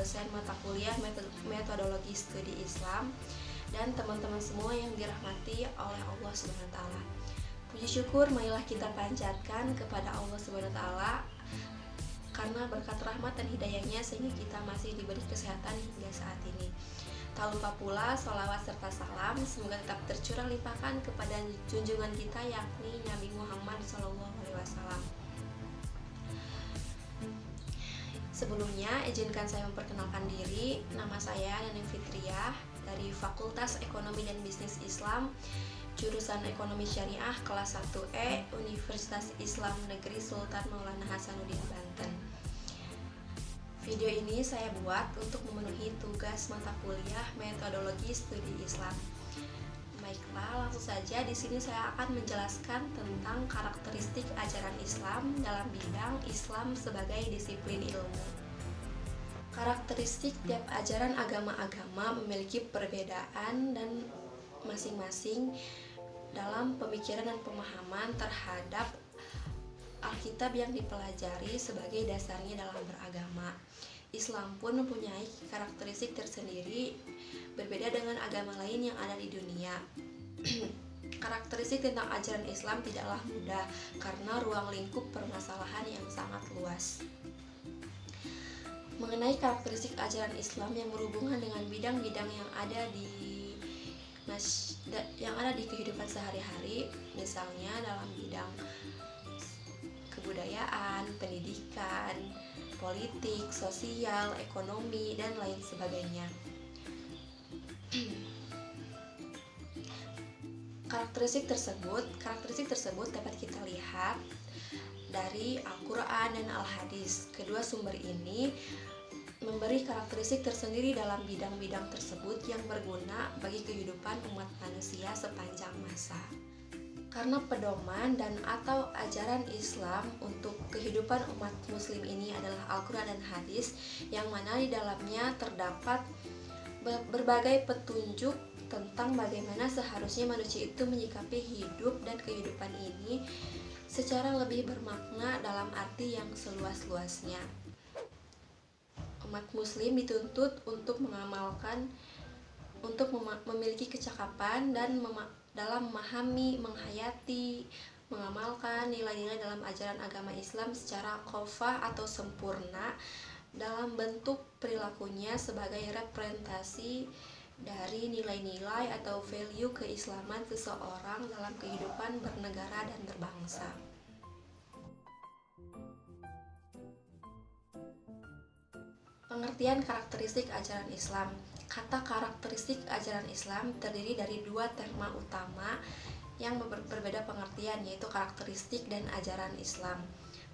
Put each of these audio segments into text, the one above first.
dosen mata kuliah metodologi studi Islam, dan teman-teman semua yang dirahmati oleh Allah Subhanahu wa taala. Puji syukur marilah kita panjatkan kepada Allah Subhanahu wa taala karena berkat rahmat dan hidayahnya sehingga kita masih diberi kesehatan hingga saat ini. Tak lupa pula sholawat serta salam semoga tetap tercurah limpahkan kepada junjungan kita yakni Nabi Muhammad SAW. Sebelumnya izinkan saya memperkenalkan diri. Nama saya Neneng Fitriah dari Fakultas Ekonomi dan Bisnis Islam, jurusan Ekonomi Syariah kelas 1E, Universitas Islam Negeri Sultan Maulana Hasanuddin Banten. Video ini saya buat untuk memenuhi tugas mata kuliah metodologi studi Islam. Baiklah, langsung saja di sini saya akan menjelaskan tentang karakteristik ajaran Islam dalam bidang Islam sebagai disiplin ilmu. Karakteristik tiap ajaran agama-agama memiliki perbedaan dan masing-masing dalam pemikiran dan pemahaman terhadap Alkitab yang dipelajari sebagai dasarnya dalam beragama. Islam pun mempunyai karakteristik tersendiri berbeda dengan agama lain yang ada di dunia. Karakteristik tentang ajaran Islam tidaklah mudah karena ruang lingkup permasalahan yang sangat luas. Mengenai karakteristik ajaran Islam yang berhubungan dengan bidang-bidang yang ada di kehidupan sehari-hari, misalnya dalam bidang kebudayaan, pendidikan, politik, sosial, ekonomi, dan lain sebagainya. Karakteristik tersebut dapat kita lihat dari Al-Quran dan Al-Hadis. Kedua sumber ini memberi karakteristik tersendiri dalam bidang-bidang tersebut yang berguna bagi kehidupan umat manusia sepanjang masa. Karena pedoman dan atau ajaran Islam untuk kehidupan umat muslim ini adalah Al-Quran dan Hadis, yang mana di dalamnya terdapat berbagai petunjuk tentang bagaimana seharusnya manusia itu menyikapi hidup dan kehidupan ini secara lebih bermakna dalam arti yang seluas-luasnya. Umat muslim dituntut untuk memiliki kecakapan dan dalam memahami, menghayati, mengamalkan nilai-nilai dalam ajaran agama Islam secara kofah atau sempurna dalam bentuk perilakunya sebagai representasi dari nilai-nilai atau value keislaman seseorang dalam kehidupan bernegara dan berbangsa. Pengertian karakteristik ajaran Islam. Kata karakteristik ajaran Islam terdiri dari dua terma utama yang berbeda pengertian, yaitu karakteristik dan ajaran Islam.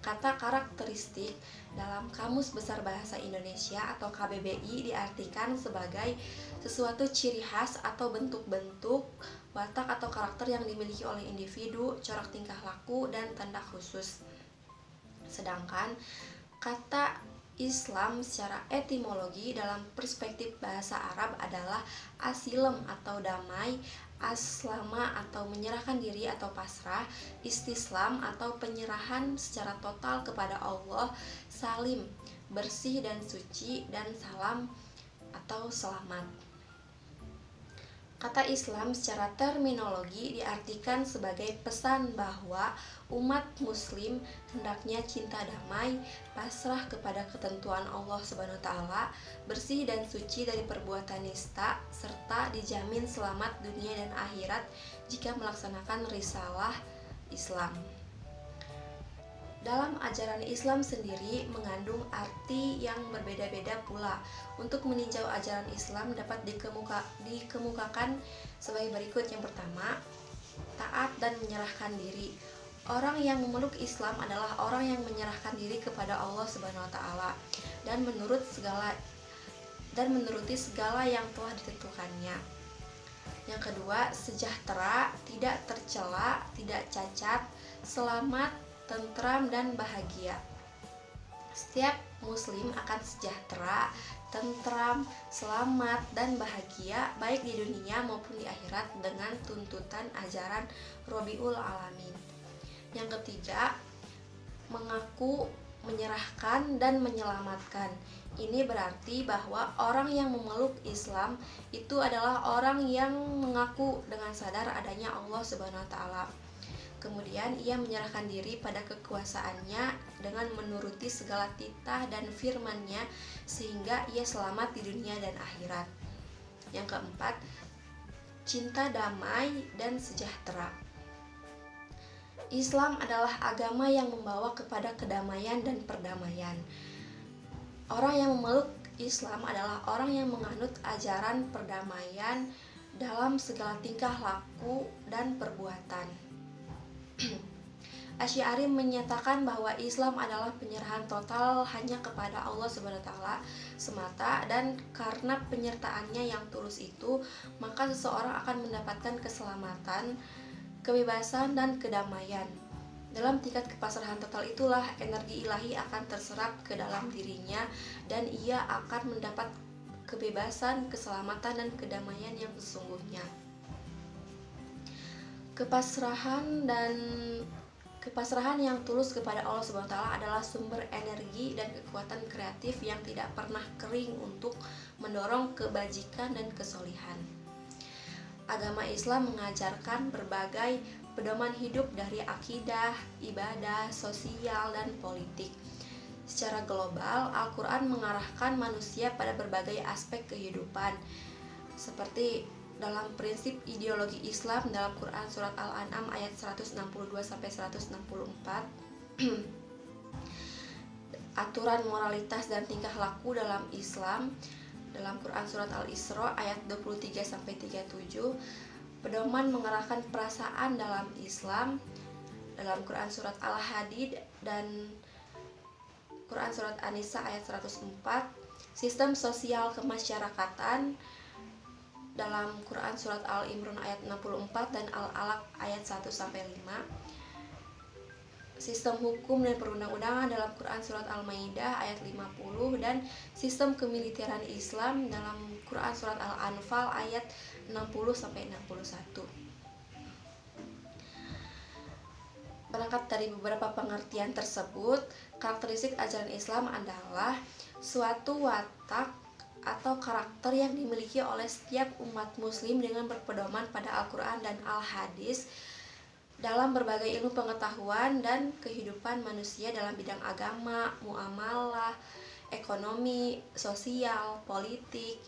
Kata karakteristik dalam Kamus Besar Bahasa Indonesia atau KBBI diartikan sebagai sesuatu ciri khas atau bentuk-bentuk, watak atau karakter yang dimiliki oleh individu, corak tingkah laku, dan tanda khusus. Sedangkan kata Islam secara etimologi dalam perspektif bahasa Arab adalah asilem atau damai, aslama atau menyerahkan diri atau pasrah, istislam atau penyerahan secara total kepada Allah, salim, bersih dan suci, dan salam atau selamat. Kata Islam secara terminologi diartikan sebagai pesan bahwa umat muslim hendaknya cinta damai, pasrah kepada ketentuan Allah Subhanahu wa taala, bersih dan suci dari perbuatan nista, serta dijamin selamat dunia dan akhirat jika melaksanakan risalah Islam. Dalam ajaran Islam sendiri mengandung arti yang berbeda-beda pula. Untuk meninjau ajaran Islam dapat dikemukakan sebagai berikut. Yang pertama, taat dan menyerahkan diri. Orang yang memeluk Islam adalah orang yang menyerahkan diri kepada Allah Subhanahu wa taala dan menuruti segala yang telah ditentukannya. Yang kedua, sejahtera, tidak tercela, tidak cacat, selamat, tentram, dan bahagia. Setiap muslim akan sejahtera, tentram, selamat, dan bahagia baik di dunia maupun di akhirat dengan tuntutan ajaran Rabiul Alamin. Yang ketiga, mengaku menyerahkan dan menyelamatkan. Ini berarti bahwa orang yang memeluk Islam itu adalah orang yang mengaku dengan sadar adanya Allah Subhanahu wa taala. Kemudian ia menyerahkan diri pada kekuasaannya dengan menuruti segala titah dan firman-Nya sehingga ia selamat di dunia dan akhirat. Yang keempat, cinta damai dan sejahtera. Islam adalah agama yang membawa kepada kedamaian dan perdamaian. Orang yang memeluk Islam adalah orang yang menganut ajaran perdamaian dalam segala tingkah laku dan perbuatan. Asy'ari menyatakan bahwa Islam adalah penyerahan total hanya kepada Allah Subhanahu wa taala semata, dan karena penyertaannya yang tulus itu, maka seseorang akan mendapatkan keselamatan, kebebasan dan kedamaian. Dalam tingkat kepasrahan total itulah energi ilahi akan terserap ke dalam dirinya dan ia akan mendapat kebebasan, keselamatan dan kedamaian yang sesungguhnya. Kepasrahan yang tulus kepada Allah Subhanahu wa taala adalah sumber energi dan kekuatan kreatif yang tidak pernah kering untuk mendorong kebajikan dan kesolihan. Agama Islam mengajarkan berbagai pedoman hidup dari akidah, ibadah, sosial, dan politik. Secara global, Al-Quran mengarahkan manusia pada berbagai aspek kehidupan, seperti dalam prinsip ideologi Islam dalam Quran Surat Al-An'am ayat 162-164, aturan moralitas dan tingkah laku dalam Islam dalam Quran Surat Al-Isra ayat 23-37, pedoman mengarahkan perasaan dalam Islam dalam Quran Surat Al-Hadid dan Quran Surat An-Nisa ayat 104, sistem sosial kemasyarakatan dalam Quran Surat Al-Imran ayat 64 dan Al-Alaq ayat 1-5, sistem hukum dan perundang-undangan dalam Quran Surat Al-Maidah ayat 50 dan sistem kemiliteran Islam dalam Quran Surat Al-Anfal ayat 60-61. Berangkat dari beberapa pengertian tersebut, karakteristik ajaran Islam adalah suatu watak atau karakter yang dimiliki oleh setiap umat muslim dengan berpedoman pada Al-Quran dan Al-Hadis dalam berbagai ilmu pengetahuan dan kehidupan manusia dalam bidang agama, muamalah, ekonomi, sosial, politik,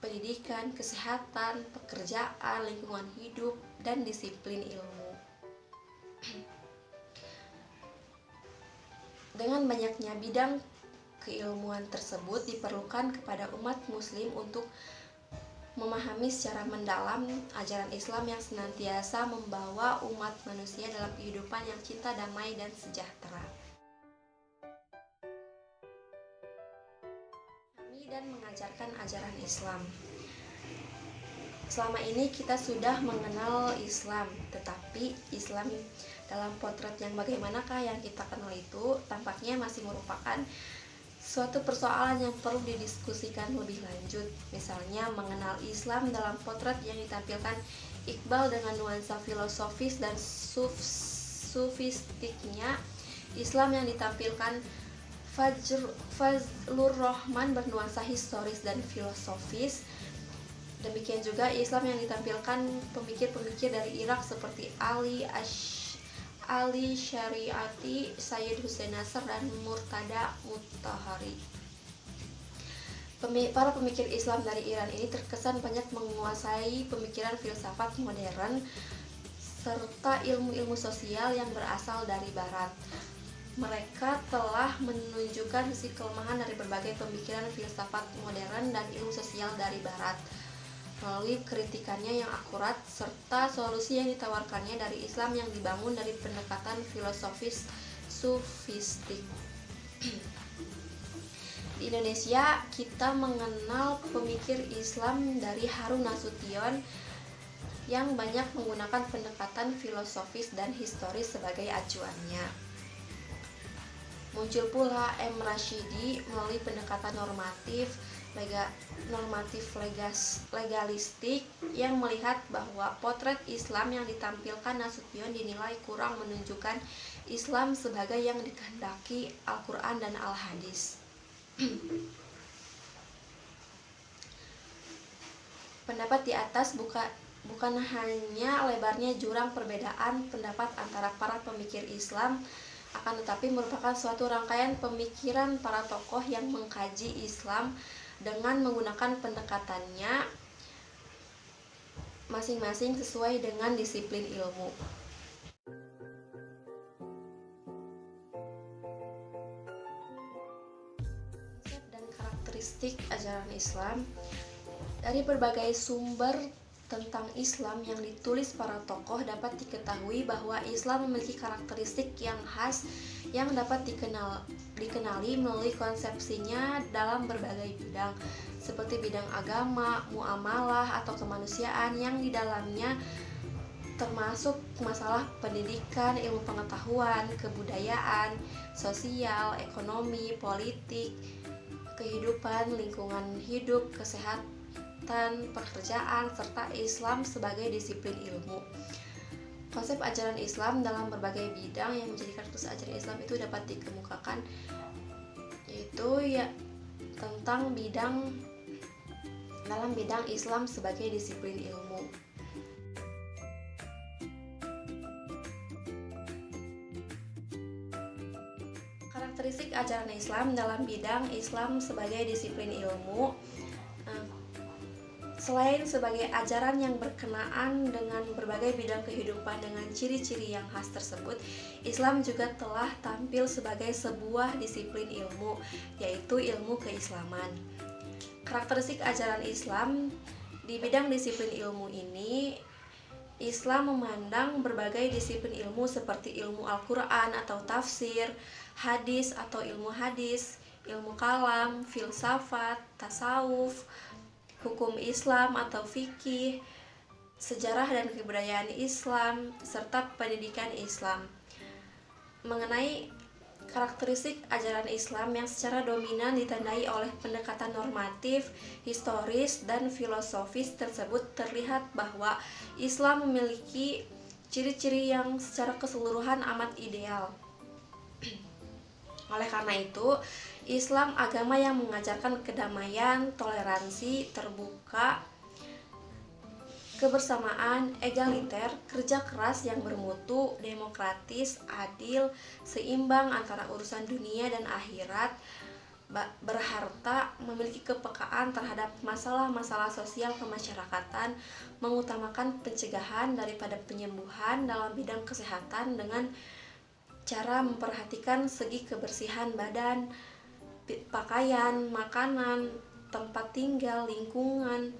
pendidikan, kesehatan, pekerjaan, lingkungan hidup, dan disiplin ilmu. Dengan banyaknya bidang keilmuan tersebut diperlukan kepada umat muslim untuk memahami secara mendalam ajaran Islam yang senantiasa membawa umat manusia dalam kehidupan yang cinta, damai, dan sejahtera. Dan mengajarkan ajaran Islam. Selama ini kita sudah mengenal Islam, tetapi Islam dalam potret yang bagaimanakah yang kita kenal itu tampaknya masih merupakan suatu persoalan yang perlu didiskusikan lebih lanjut. Misalnya mengenal Islam dalam potret yang ditampilkan Iqbal dengan nuansa filosofis dan sufistiknya, Islam yang ditampilkan Fazlur Rahman bernuansa historis dan filosofis. Demikian juga Islam yang ditampilkan pemikir-pemikir dari Irak seperti Ali Syariati, Sayyid Hussein Nasr, dan Murtada Mutahari. Para pemikir Islam dari Iran ini terkesan banyak menguasai pemikiran filsafat modern serta ilmu-ilmu sosial yang berasal dari Barat. Mereka telah menunjukkan sisi kelemahan dari berbagai pemikiran filsafat modern dan ilmu sosial dari Barat melalui kritikannya yang akurat serta solusi yang ditawarkannya dari Islam yang dibangun dari pendekatan filosofis sufistik. Di Indonesia, kita mengenal pemikir Islam dari Harun Nasution yang banyak menggunakan pendekatan filosofis dan historis sebagai acuannya. Muncul pula M. Rashidi melalui pendekatan normatif normatif legalistik yang melihat bahwa potret Islam yang ditampilkan Nasution dinilai kurang menunjukkan Islam sebagai yang dikehendaki Al-Quran dan Al-Hadis. Pendapat di atas bukan hanya lebarnya jurang perbedaan pendapat antara para pemikir Islam, akan tetapi merupakan suatu rangkaian pemikiran para tokoh yang mengkaji Islam dengan menggunakan pendekatannya masing-masing sesuai dengan disiplin ilmu. Konsep dan karakteristik ajaran Islam. Dari berbagai sumber tentang Islam yang ditulis para tokoh dapat diketahui bahwa Islam memiliki karakteristik yang khas yang dapat dikenali melalui konsepsinya dalam berbagai bidang, seperti bidang agama, muamalah, atau kemanusiaan yang di dalamnya termasuk masalah pendidikan, ilmu pengetahuan, kebudayaan, sosial, ekonomi, politik, kehidupan, lingkungan hidup, kesehatan, pekerjaan, serta Islam sebagai disiplin ilmu. Konsep ajaran Islam dalam berbagai bidang yang menjadi karakteristik ajaran Islam itu dapat dikemukakan, yaitu tentang dalam bidang Islam sebagai disiplin ilmu. Karakteristik ajaran Islam dalam bidang Islam sebagai disiplin ilmu. Selain sebagai ajaran yang berkenaan dengan berbagai bidang kehidupan dengan ciri-ciri yang khas tersebut, Islam juga telah tampil sebagai sebuah disiplin ilmu, yaitu ilmu keislaman. Karakteristik ajaran Islam di bidang disiplin ilmu ini, Islam memandang berbagai disiplin ilmu seperti ilmu Al-Quran atau tafsir, hadis atau ilmu hadis, ilmu kalam, filsafat, tasawuf, hukum Islam atau fikih, sejarah dan kebudayaan Islam, serta pendidikan Islam. Mengenai karakteristik ajaran Islam yang secara dominan ditandai oleh pendekatan normatif, historis, dan filosofis tersebut, terlihat bahwa Islam memiliki ciri-ciri yang secara keseluruhan amat ideal. Oleh karena itu, Islam agama yang mengajarkan kedamaian, toleransi, terbuka, kebersamaan, egaliter, kerja keras yang bermutu, demokratis, adil, seimbang antara urusan dunia dan akhirat, berharta, memiliki kepekaan terhadap masalah-masalah sosial kemasyarakatan, mengutamakan pencegahan daripada penyembuhan dalam bidang kesehatan dengan cara memperhatikan segi kebersihan badan, pakaian, makanan, tempat tinggal, lingkungan,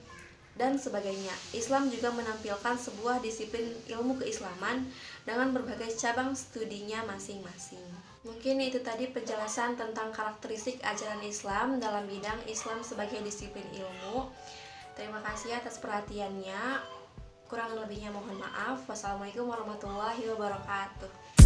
dan sebagainya. Islam juga menampilkan sebuah disiplin ilmu keislaman dengan berbagai cabang studinya masing-masing. Mungkin itu tadi penjelasan tentang karakteristik ajaran Islam dalam bidang Islam sebagai disiplin ilmu. Terima kasih atas perhatiannya. Kurang lebihnya mohon maaf. Wassalamualaikum warahmatullahi wabarakatuh.